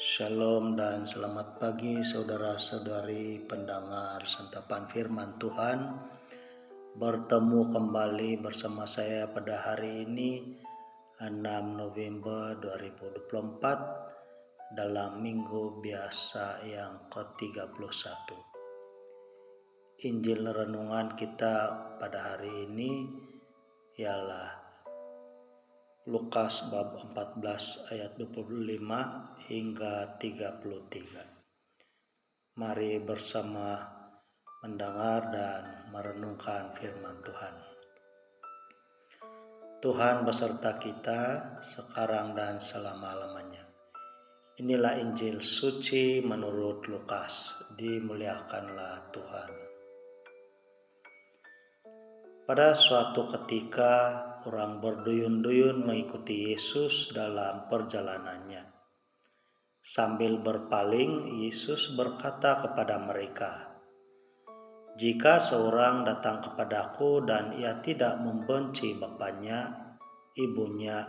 Shalom dan selamat pagi saudara-saudari pendengar santapan firman Tuhan. Bertemu kembali bersama saya pada hari ini 6 November 2024 dalam minggu biasa yang ke-31. Injil renungan kita pada hari ini ialah Lukas bab 14 ayat 25 hingga 33. Mari bersama mendengar dan merenungkan firman Tuhan. Tuhan beserta kita sekarang dan selama-lamanya. Inilah Injil suci menurut Lukas. Dimuliakanlah Tuhan. Pada suatu ketika orang berduyun-duyun mengikuti Yesus dalam perjalanannya. Sambil berpaling, Yesus berkata kepada mereka, "Jika seorang datang kepadaku dan ia tidak membenci bapaknya, ibunya,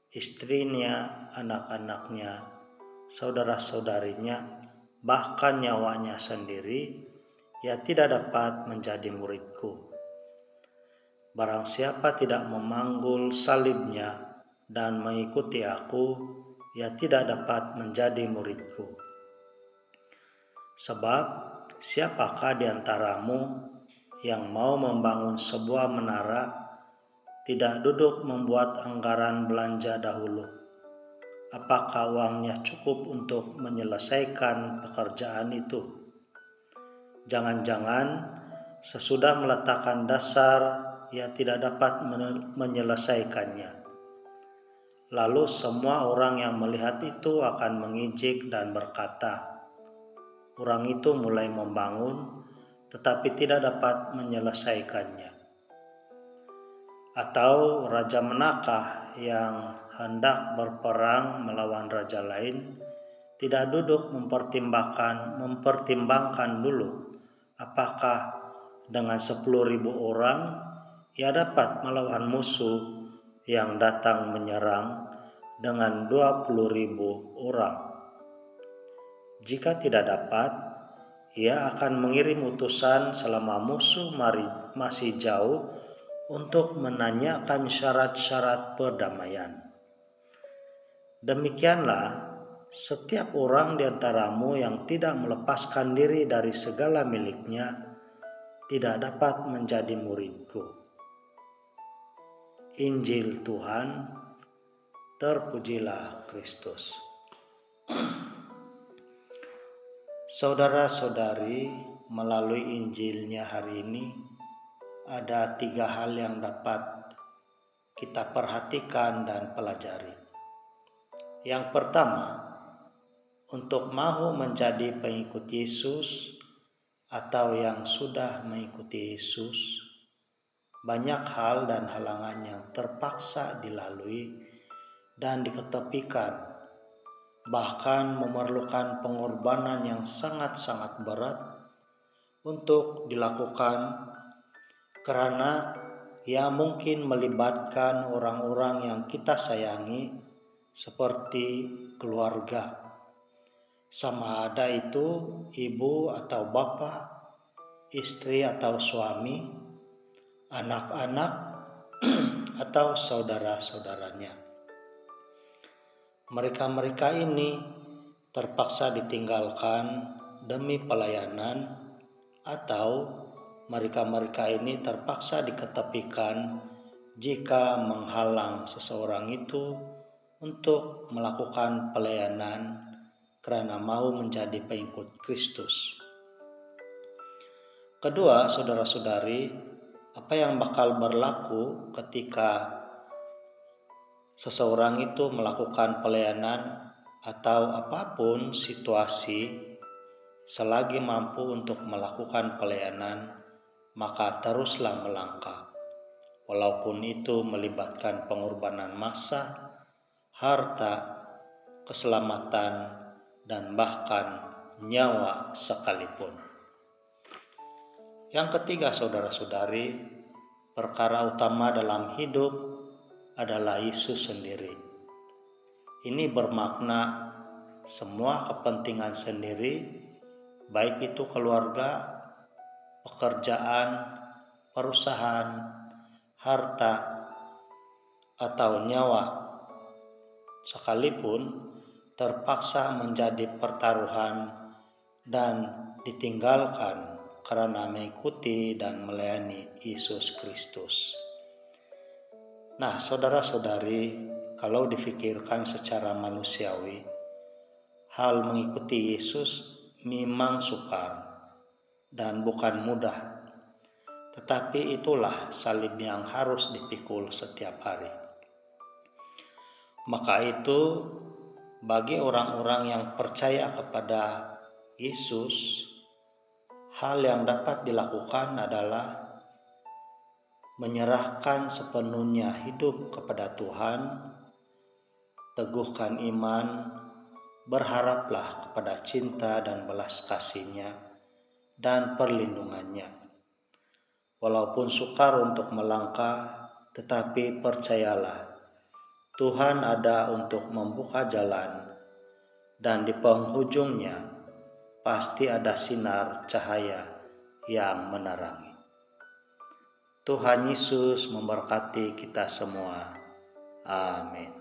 istrinya, anak-anaknya, saudara-saudarinya, bahkan nyawanya sendiri, ia tidak dapat menjadi muridku. Barang siapa tidak memanggul salibnya dan mengikuti aku, ia tidak dapat menjadi muridku. Sebab siapakah di antaramu yang mau membangun sebuah menara, tidak duduk membuat anggaran belanja dahulu? Apakah uangnya cukup untuk menyelesaikan pekerjaan itu? Jangan-jangan sesudah meletakkan dasar, ia tidak dapat menyelesaikannya. Lalu semua orang yang melihat itu akan mengijik dan berkata, orang itu mulai membangun, tetapi tidak dapat menyelesaikannya. Atau raja manakah yang hendak berperang melawan raja lain, tidak duduk mempertimbangkan dulu, apakah dengan 10.000 orang ia dapat melawan musuh yang datang menyerang dengan 20.000 orang. Jika tidak dapat, ia akan mengirim utusan selama musuh masih jauh untuk menanyakan syarat-syarat perdamaian. Demikianlah setiap orang di antaramu yang tidak melepaskan diri dari segala miliknya tidak dapat menjadi muridku." Injil Tuhan, terpujilah Kristus. Saudara-saudari, melalui Injilnya hari ini ada 3 hal yang dapat kita perhatikan dan pelajari. Yang pertama, untuk mau menjadi pengikut Yesus atau yang sudah mengikuti Yesus, banyak hal dan halangan yang terpaksa dilalui dan diketepikan, bahkan memerlukan pengorbanan yang sangat-sangat berat untuk dilakukan karena ia mungkin melibatkan orang-orang yang kita sayangi seperti keluarga, sama ada itu ibu atau bapak, istri atau suami, anak-anak, atau saudara-saudaranya. Mereka-mereka ini terpaksa ditinggalkan demi pelayanan, atau mereka-mereka ini terpaksa diketepikan jika menghalang seseorang itu untuk melakukan pelayanan karena mau menjadi pengikut Kristus. Kedua, saudara-saudari, apa yang bakal berlaku ketika seseorang itu melakukan pelayanan atau apapun situasi, selagi mampu untuk melakukan pelayanan, maka teruslah melangkah. Walaupun itu melibatkan pengorbanan massa, harta, keselamatan, dan bahkan nyawa sekalipun. Yang ketiga, saudara-saudari, perkara utama dalam hidup adalah Yesus sendiri. Ini bermakna semua kepentingan sendiri, baik itu keluarga, pekerjaan, perusahaan, harta, atau nyawa, sekalipun terpaksa menjadi pertaruhan dan ditinggalkan karena mengikuti dan melayani Yesus Kristus. Nah, saudara-saudari, kalau dipikirkan secara manusiawi, hal mengikuti Yesus memang sukar dan bukan mudah. Tetapi itulah salib yang harus dipikul setiap hari. Maka itu, bagi orang-orang yang percaya kepada Yesus, hal yang dapat dilakukan adalah menyerahkan sepenuhnya hidup kepada Tuhan, teguhkan iman, berharaplah kepada cinta dan belas kasih-Nya dan perlindungannya. Walaupun sukar untuk melangkah, tetapi percayalah, Tuhan ada untuk membuka jalan, dan di penghujungnya pasti ada sinar cahaya yang menerangi. Tuhan Yesus memberkati kita semua. Amin.